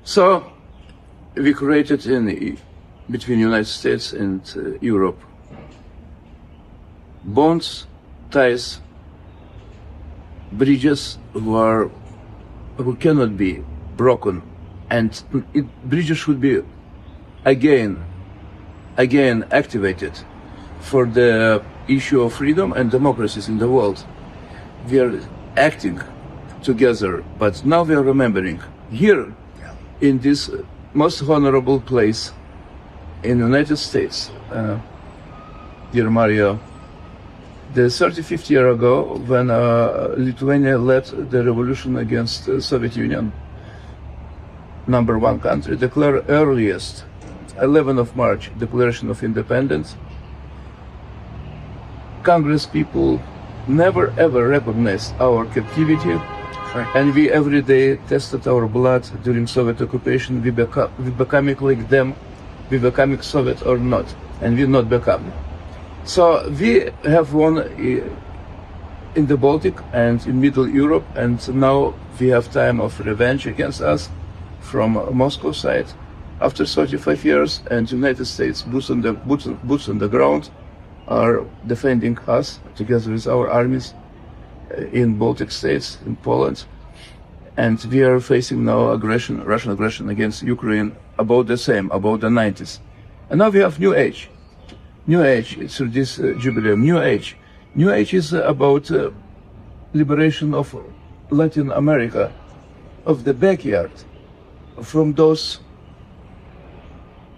So we created between United States and Europe bonds, ties, bridges who cannot be broken, and bridges should be again activated for the issue of freedom and democracies in the world. We are acting together, but now we are remembering here in this most honorable place in the United States, dear Mario, the 35th year ago when Lithuania led the revolution against the Soviet Union, #1 country, declared earliest 11th of March Declaration of Independence. Congress people never ever recognized our captivity, and we every day tested our blood during Soviet occupation. We becoming like them, we becoming Soviet or not, and we not become. So we have won in the Baltic and in Middle Europe, and now we have time of revenge against us from Moscow side. After 35 years, and United States boots on the ground are defending us together with our armies in Baltic states, in Poland, and we are facing now Russian aggression against Ukraine, about the same, about the 90s. And now we have new age through this jubileum. New age is about liberation of Latin America, of the backyard, from those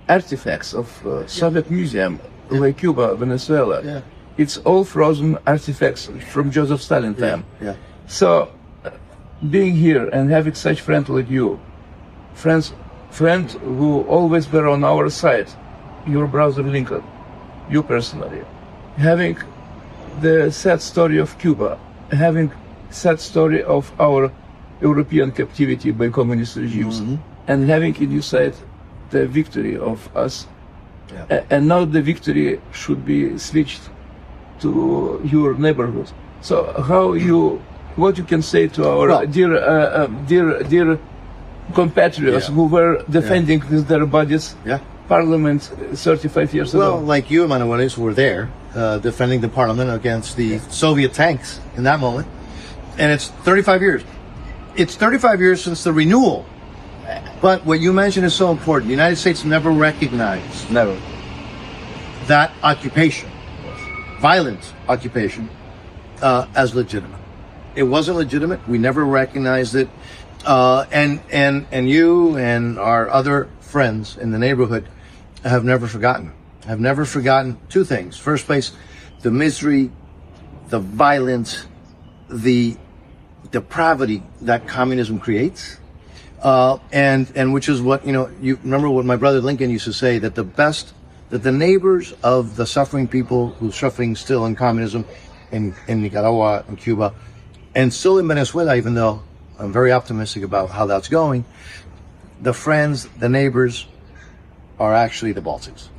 artifacts of Soviet museum, like Cuba, Venezuela. Yeah. It's all frozen artifacts from Joseph Stalin time. Yeah. So being here and having such friend like you, friend who always were on our side, your brother Lincoln, you personally, having the sad story of Cuba, having sad story of our European captivity by communist regimes, and having in your side the victory of us. Yeah. And now the victory should be switched to your neighborhood. So what you can say to our dear compatriots who were defending with their bodies Parliament 35 years ago? Well, like you, Emanuelis, were there defending the Parliament against the Soviet tanks in that moment, and it's 35 years. It's 35 years since the renewal. But what you mentioned is so important. The United States never recognized that occupation, violent occupation, as legitimate. It wasn't legitimate. We never recognized it. And you and our other friends in the neighborhood have never forgotten. Have never forgotten two things. First place, the misery, the violence, the depravity that communism creates. And which is what, you remember what my brother Lincoln used to say, that the neighbors of the suffering people who's suffering still in communism in Nicaragua and Cuba, and still in Venezuela, even though I'm very optimistic about how that's going, the friends, the neighbors are actually the Baltics,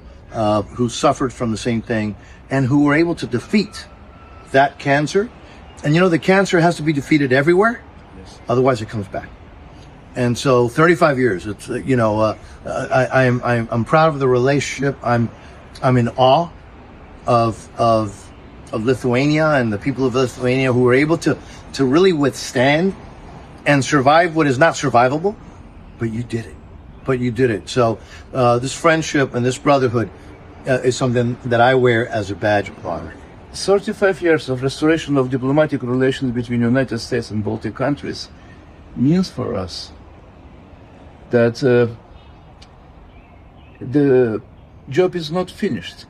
who suffered from the same thing and who were able to defeat that cancer. And the cancer has to be defeated everywhere, otherwise it comes back. And so 35 years, it's, I'm proud of the relationship. I'm in awe of Lithuania and the people of Lithuania who were able to really withstand and survive what is not survivable, but you did it. So this friendship and this brotherhood is something that I wear as a badge of honor. 35 years of restoration of diplomatic relations between United States and Baltic countries means for us that the job is not finished.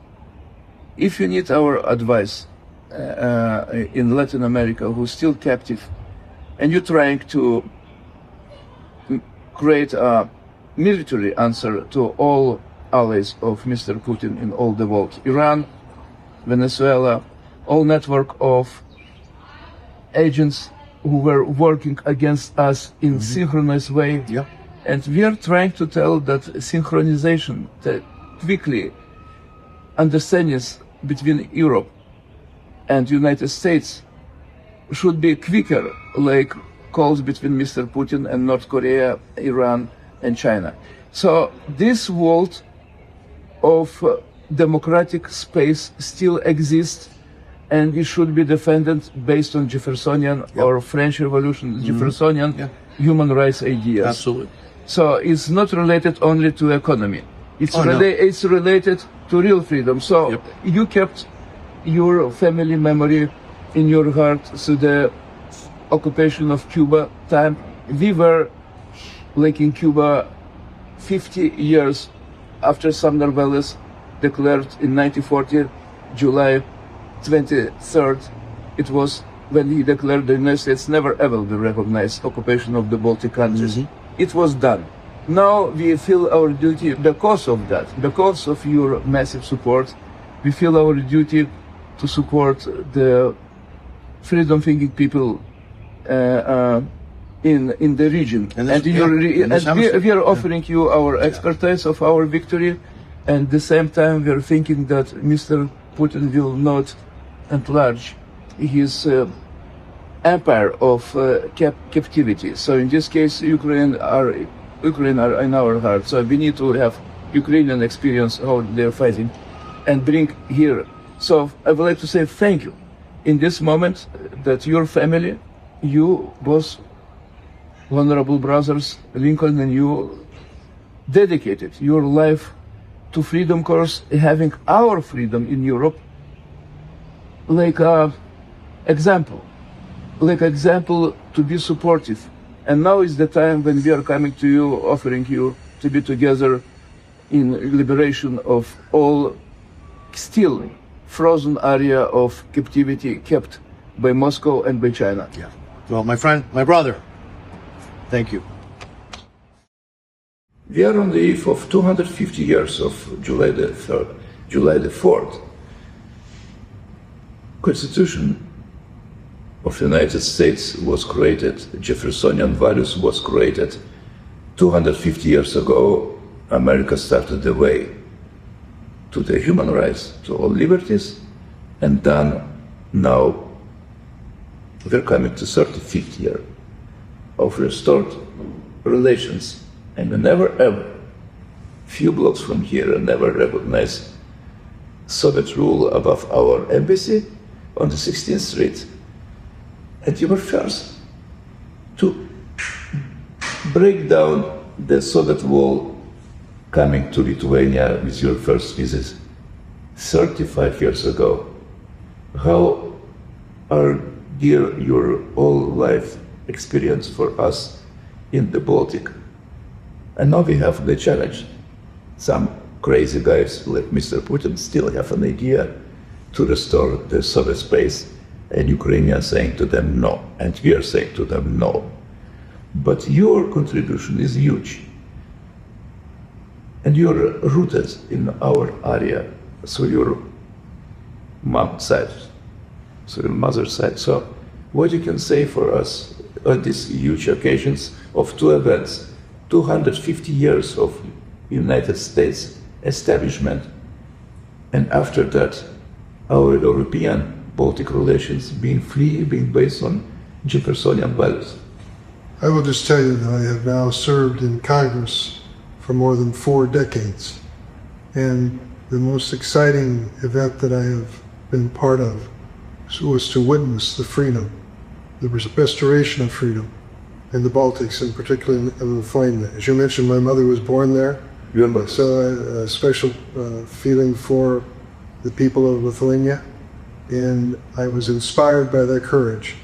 If you need our advice in Latin America, who's still captive, and you're trying to create a military answer to all allies of Mr. Putin in all the world, Iran, Venezuela, all network of agents who were working against us in synchronized way. Yeah. And we are trying to tell that synchronization, that quickly understanding between Europe and United States should be quicker, like calls between Mr. Putin and North Korea, Iran, and China. So this world of democratic space still exists, and it should be defended based on Jeffersonian or French Revolution, Jeffersonian human rights ideas. Absolutely. So it's not related only to economy. It's, no. It's related to real freedom. So you kept your family memory in your heart through the occupation of Cuba time. We were like in Cuba 50 years after Sumner Welles declared in 1940, July 23rd, it was when he declared the United States never ever will recognize occupation of the Baltic countries. It was done. Now we feel our duty because of that, because of your massive support, we feel our duty to support the freedom-thinking people in the region. And we are offering you our expertise of our victory, and at the same time we are thinking that Mr. Putin will not enlarge his empire of captivity. So in this case, Ukraine are in our heart. So we need to have Ukrainian experience how they're fighting and bring here. So I would like to say thank you in this moment that your family, you both honorable brothers, Lincoln and you, dedicated your life to freedom cause, having our freedom in Europe like a example to be supportive. And now is the time when we are coming to you, offering you to be together in liberation of all still frozen area of captivity kept by Moscow and by China. Yeah. Well, my friend, my brother, thank you. We are on the eve of 250 years of July the 3rd, July the 4th. Constitution of the United States was created, Jeffersonian values was created 250 years ago. America started the way to the human rights, to all liberties, and then now we're coming to 35th year of restored relations, and we never ever, few blocks from here, never recognize Soviet rule above our embassy on the 16th Street. And you were first to break down the Soviet wall coming to Lithuania with your first visit 35 years ago. How are dear your whole life experience for us in the Baltic? And now we have the challenge. Some crazy guys like Mr. Putin still have an idea to restore the Soviet space, and Ukrainians saying to them no, and we are saying to them no. But your contribution is huge, and you're rooted in our area through your mom's side, through your mother's side. So what you can say for us on these huge occasions of two events, 250 years of United States establishment, and after that our European Baltic relations being free, being based on Jeffersonian values? I will just tell you that I have now served in Congress for more than 4 decades. And the most exciting event that I have been part of was to witness the freedom, the restoration of freedom in the Baltics, and particularly in Lithuania. As you mentioned, my mother was born there. So I have a special feeling for the people of Lithuania. And I was inspired by their courage.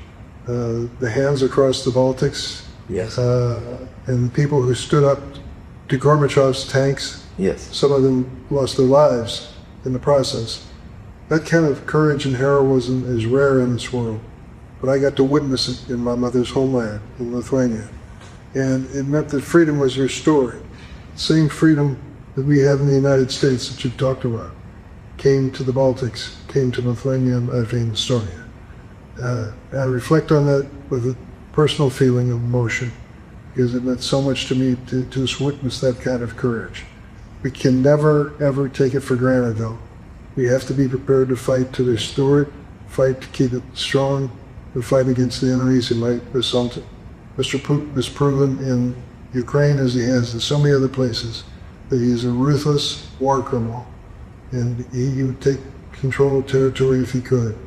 The hands across the Baltics, yes, and the people who stood up to Gorbachev's tanks. Yes, some of them lost their lives in the process. That kind of courage and heroism is rare in this world, but I got to witness it in my mother's homeland, in Lithuania. And it meant that freedom was restored. Same freedom that we have in the United States that you've talked about came to the Baltics, came to Lithuania and Estonia. I reflect on that with a personal feeling of emotion, because it meant so much to me to just witness that kind of courage. We can never, ever take it for granted, though. We have to be prepared to fight to restore it, fight to keep it strong, and fight against the enemies who might assault it. Mr. Putin has proven in Ukraine as he has in so many other places, that he is a ruthless war criminal, and he would take control of territory if he could.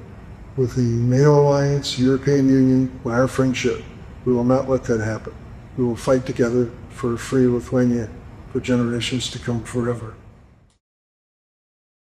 With the NATO alliance, European Union, our friendship, we will not let that happen. We will fight together for free Lithuania for generations to come forever.